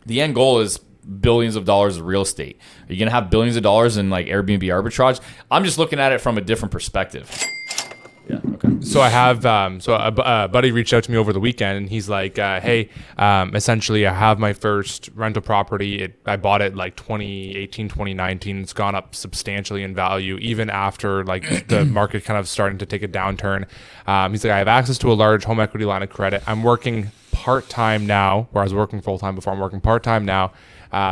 The end goal is billions of dollars of real estate. Are you going to have billions of dollars in like Airbnb arbitrage? I'm just looking at it from a different perspective. Yeah. Okay. So I have, a buddy reached out to me over the weekend, and he's like, hey, essentially I have my first rental property. I bought it like 2018, 2019. It's gone up substantially in value, even after like the market kind of starting to take a downturn. He's like, I have access to a large home equity line of credit. I'm working part-time now, where I was working full-time before. I'm working part-time now.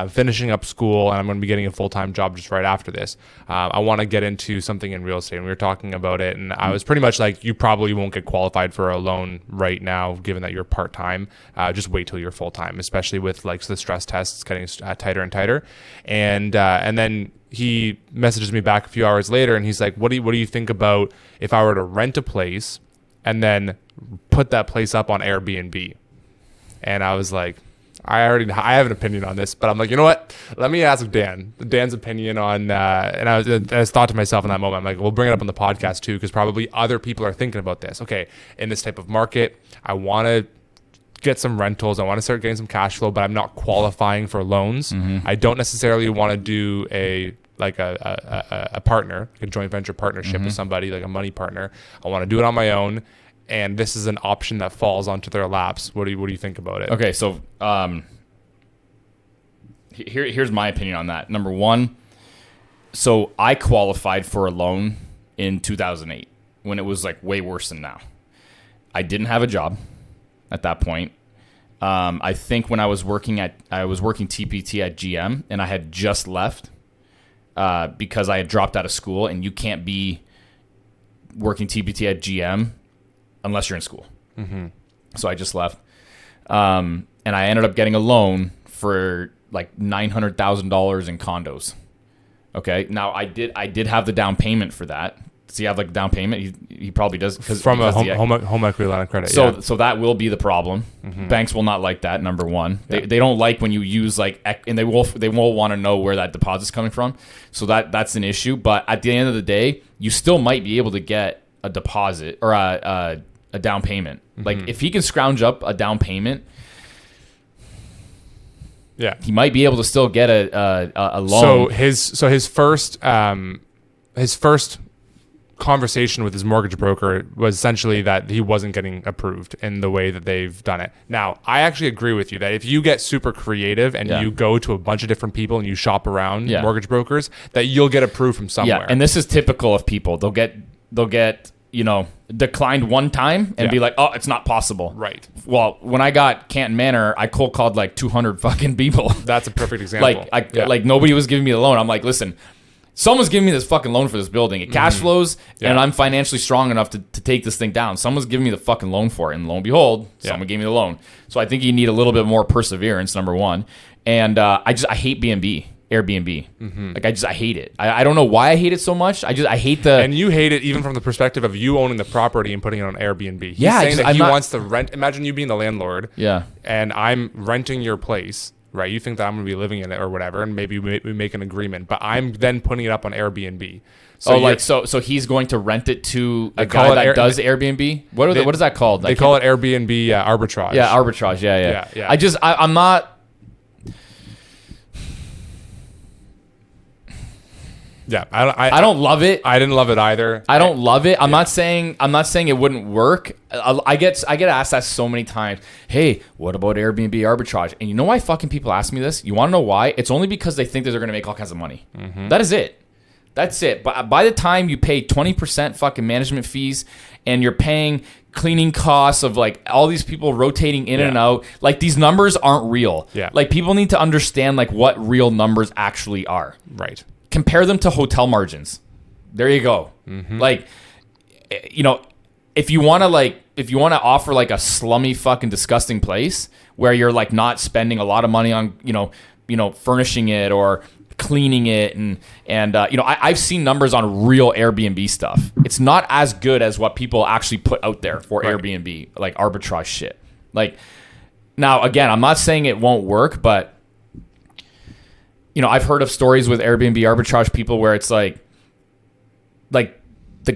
Finishing up school, and I'm going to be getting a full-time job just right after this. I want to get into something in real estate, and we were talking about it, and I was pretty much like, you probably won't get qualified for a loan right now, given that you're part-time. Just wait till you're full-time, especially with like the stress tests getting tighter and tighter. And then he messages me back a few hours later, and he's like, what do you think about if I were to rent a place and then put that place up on Airbnb? And I was like, I have an opinion on this, but I'm like, you know what? Let me ask Dan's opinion on, and I thought to myself in that moment, I'm like, we'll bring it up on the podcast too, because probably other people are thinking about this. Okay, in this type of market, I want to get some rentals. I want to start getting some cash flow, but I'm not qualifying for loans. Mm-hmm. I don't necessarily want to do a partner, a joint venture partnership with somebody, like a money partner. I want to do it on my own. And this is an option that falls onto their laps. What do you think about it? Okay, so here's my opinion on that. Number one, so I qualified for a loan in 2008 when it was like way worse than now. I didn't have a job at that point. I think when I was working TPT at GM, and I had just left because I had dropped out of school, and you can't be working TPT at GM unless you're in school. Mm-hmm. So I just left. And I ended up getting a loan for like $900,000 in condos. Okay. Now I did have the down payment for that. Does he have like a down payment? He probably does. From a home equity line of credit. So that will be the problem. Mm-hmm. Banks will not like that, number one. Yeah. They don't like when you use like, and they won't want to know where that deposit's coming from. So that's an issue. But at the end of the day, you still might be able to get a deposit or a down payment. Mm-hmm. Like if he can scrounge up a down payment, yeah, he might be able to still get a loan. So his first conversation with his mortgage broker was essentially that he wasn't getting approved in the way that they've done it. Now, I actually agree with you that if you get super creative and you go to a bunch of different people and you shop around mortgage brokers, that you'll get approved from somewhere. Yeah, and this is typical of people. They'll get declined one time and be like, oh, it's not possible. Right. Well, when I got Canton Manor, I cold called like 200 fucking people. That's a perfect example. Like nobody was giving me the loan. I'm like, listen, someone's giving me this fucking loan for this building. It cash flows, and I'm financially strong enough to take this thing down. Someone's giving me the fucking loan for it, and lo and behold, someone gave me the loan. So I think you need a little bit more perseverance, number one. And I hate Airbnb. Mm-hmm. Like I hate it. I don't know why I hate it so much. I hate the... And you hate it even from the perspective of you owning the property and putting it on Airbnb. He's saying that he wants to rent. Imagine you being the landlord. Yeah. And I'm renting your place, right? You think that I'm going to be living in it or whatever, and maybe we make an agreement. But I'm then putting it up on Airbnb. So he's going to rent it to a guy that does Airbnb? What is that called? They call it Airbnb arbitrage. Yeah, arbitrage. Yeah. I'm not... Yeah, I don't love it. I didn't love it either. I don't love it. I'm not saying it wouldn't work. I get asked that so many times. Hey, what about Airbnb arbitrage? And you know why fucking people ask me this? You want to know why? It's only because they think that they're going to make all kinds of money. Mm-hmm. That is it. That's it. But by the time you pay 20% fucking management fees and you're paying cleaning costs of like all these people rotating in and out, like these numbers aren't real. Yeah. Like people need to understand like what real numbers actually are. Right. Compare them to hotel margins. There you go. Mm-hmm. Like, if you want to offer like a slummy fucking disgusting place where you're like not spending a lot of money on, furnishing it or cleaning it and I've seen numbers on real Airbnb stuff. It's not as good as what people actually put out there for Airbnb, like arbitrage shit. Like, now again, I'm not saying it won't work, but I've heard of stories with Airbnb arbitrage people where it's like the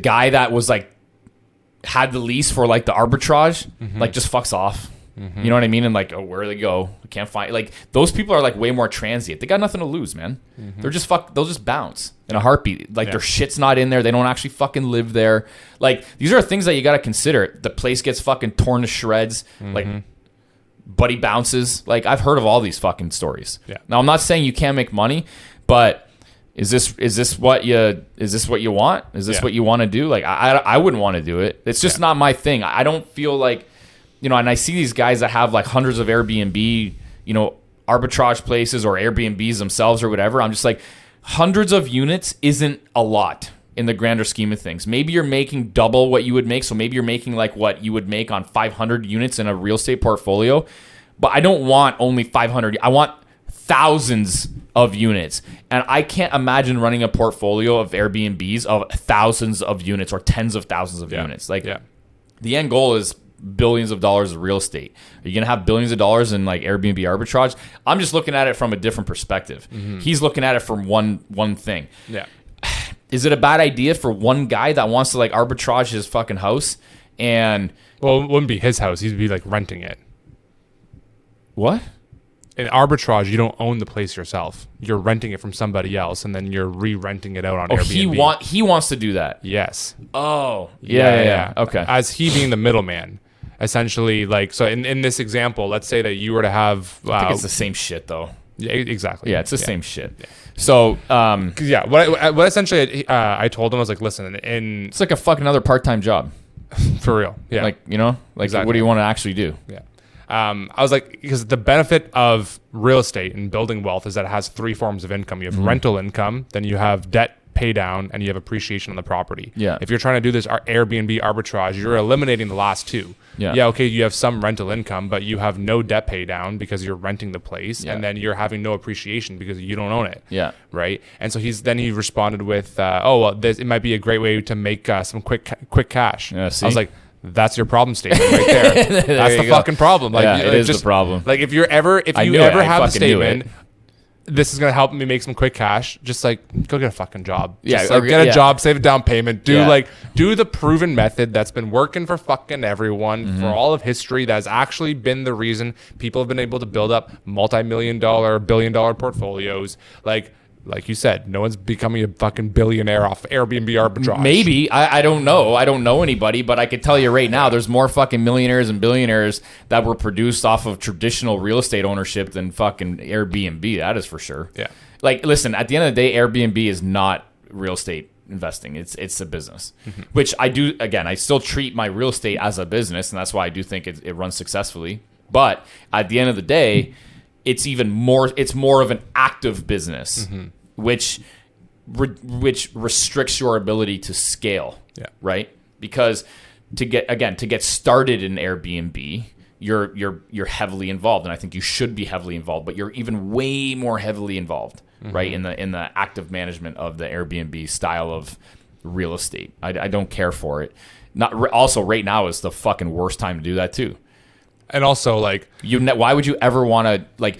guy that was like had the lease for like the arbitrage, like just fucks off. You know what I mean? And like, oh, where do they go? We can't find, like, those people are like way more transient. They got nothing to lose, man. They're just they'll just bounce in a heartbeat. Like their shit's not in there. They don't actually fucking live there. Like, these are things that you got to consider. The place gets fucking torn to shreds. Like, buddy bounces. Like, I've heard of all these fucking stories. Yeah. Now, I'm not saying you can't make money, but is this what you want? Is this what you want to do? Like, I wouldn't want to do it. It's just not my thing. I don't feel like, you know, and I see these guys that have like hundreds of Airbnb, you know, arbitrage places or Airbnbs themselves or whatever. I'm just like, hundreds of units isn't a lot in the grander scheme of things. Maybe you're making double what you would make. So maybe you're making like what you would make on 500 units in a real estate portfolio. But I don't want only 500. I want thousands of units. And I can't imagine running a portfolio of Airbnbs of thousands of units or tens of thousands of units. Like, the end goal is billions of dollars of real estate. Are you going to have billions of dollars in like Airbnb arbitrage? I'm just looking at it from a different perspective. He's looking at it from one thing. Yeah. Is it a bad idea for one guy that wants to like arbitrage his fucking house? And Well, it wouldn't be his house. He'd be like renting it. what? In arbitrage, you don't own the place yourself. You're renting it from somebody else, and then you're re-renting it out on Airbnb. He wants to do that. Yes. Oh, yeah. Okay. As he being the middleman, essentially, like, so in this example, let's say that you were to have. I think it's the same shit though. Yeah, exactly. Yeah, it's the same shit. Yeah. So, what essentially I told him, I was like, listen, it's like a fucking other part-time job. For real. Yeah. Like, you know, like, exactly. What do you want to actually do? Yeah. I was like, because the benefit of real estate and building wealth is that it has three forms of income. You have rental income, then you have debt pay down, and you have appreciation on the property. Yeah. If you're trying to do this Airbnb arbitrage, you're eliminating the last two. Yeah. Okay, you have some rental income, but you have no debt pay down because you're renting the place, and then you're having no appreciation because you don't own it. Yeah. Right. And so he responded with, it might be a great way to make some quick cash. Yeah, see? I was like, that's your problem statement right there. That's the fucking problem. Like, it is the problem. Like, if you ever have a statement, this is gonna help me make some quick cash, just like go get a fucking job. Just get a job, save a down payment, do the proven method that's been working for fucking everyone for all of history. That's actually been the reason people have been able to build up multi-million-dollar, billion-dollar portfolios. Like you said, no one's becoming a fucking billionaire off Airbnb arbitrage. Maybe. I don't know. I don't know anybody, but I could tell you right now, there's more fucking millionaires and billionaires that were produced off of traditional real estate ownership than fucking Airbnb. That is for sure. Yeah. Like, listen, at the end of the day, Airbnb is not real estate investing. It's a business, which I do. Again, I still treat my real estate as a business, and that's why I do think it runs successfully. But at the end of the day, it's more of an active business, which restricts your ability to scale. Yeah. Right. Because to get started in Airbnb, you're heavily involved, and I think you should be heavily involved, but you're even way more heavily involved, right, in the active management of the Airbnb style of real estate. I don't care for it. Also, right now is the fucking worst time to do that too. And also, like, why would you ever want to, like,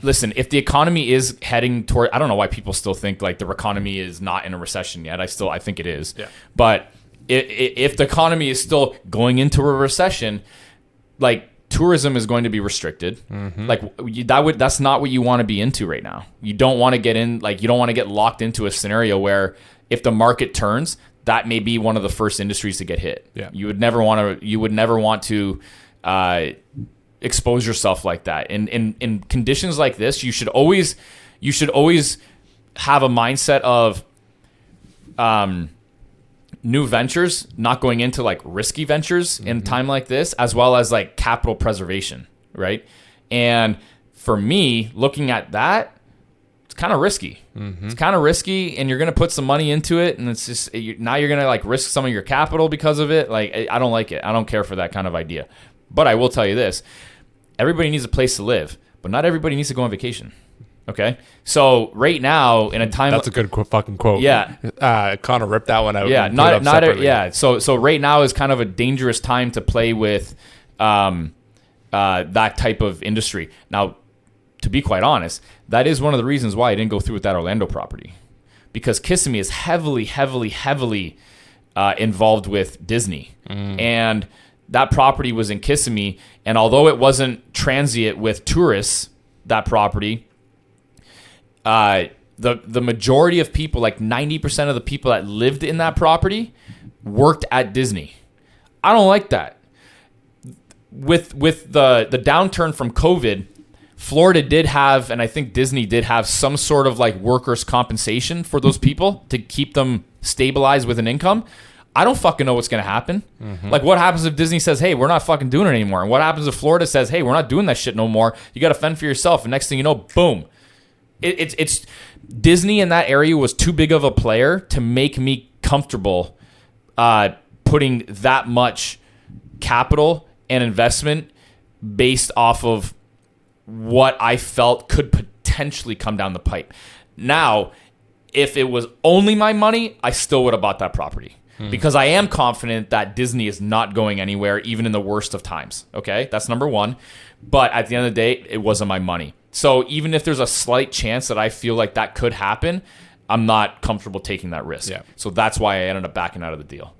listen, if the economy is heading toward, I don't know why people still think like the economy is not in a recession yet. I think it is. Yeah. But if the economy is still going into a recession, like, tourism is going to be restricted. Like, that's not what you want to be into right now. You don't want to get in, like, you don't want to get locked into a scenario where if the market turns, that may be one of the first industries to get hit. Yeah. You would never want to expose yourself like that. In conditions like this, you should always have a mindset of new ventures, not going into like risky ventures in a time like this, as well as like capital preservation, right? And for me, looking at that, it's kind of risky. It's kind of risky, and you're going to put some money into it, and it's just now you're going to like risk some of your capital because of it. Like, I don't like it. I don't care for that kind of idea. But I will tell you this. Everybody needs a place to live, but not everybody needs to go on vacation. Okay? So right now, in a time... That's a good fucking quote. Yeah. Connor ripped that one out. Yeah. So right now is kind of a dangerous time to play with that type of industry. Now, to be quite honest, that is one of the reasons why I didn't go through with that Orlando property. Because Kissimmee is heavily involved with Disney. And that property was in Kissimmee, and although it wasn't transient with tourists, that property, the majority of people, like 90% of the people that lived in that property, worked at Disney. I don't like that. With the downturn from COVID, Florida did have, and I think Disney did have, some sort of like workers' compensation for those people to keep them stabilized with an income. I don't fucking know what's going to happen. Like, what happens if Disney says, hey, we're not fucking doing it anymore? And what happens if Florida says, hey, we're not doing that shit no more? You got to fend for yourself. And next thing you know, boom. It's Disney in that area was too big of a player to make me comfortable putting that much capital and investment based off of what I felt could potentially come down the pipe. Now, if it was only my money, I still would have bought that property. Because I am confident that Disney is not going anywhere, even in the worst of times. Okay, that's number one. But at the end of the day, it wasn't my money. So even if there's a slight chance that I feel like that could happen, I'm not comfortable taking that risk. Yeah. So that's why I ended up backing out of the deal.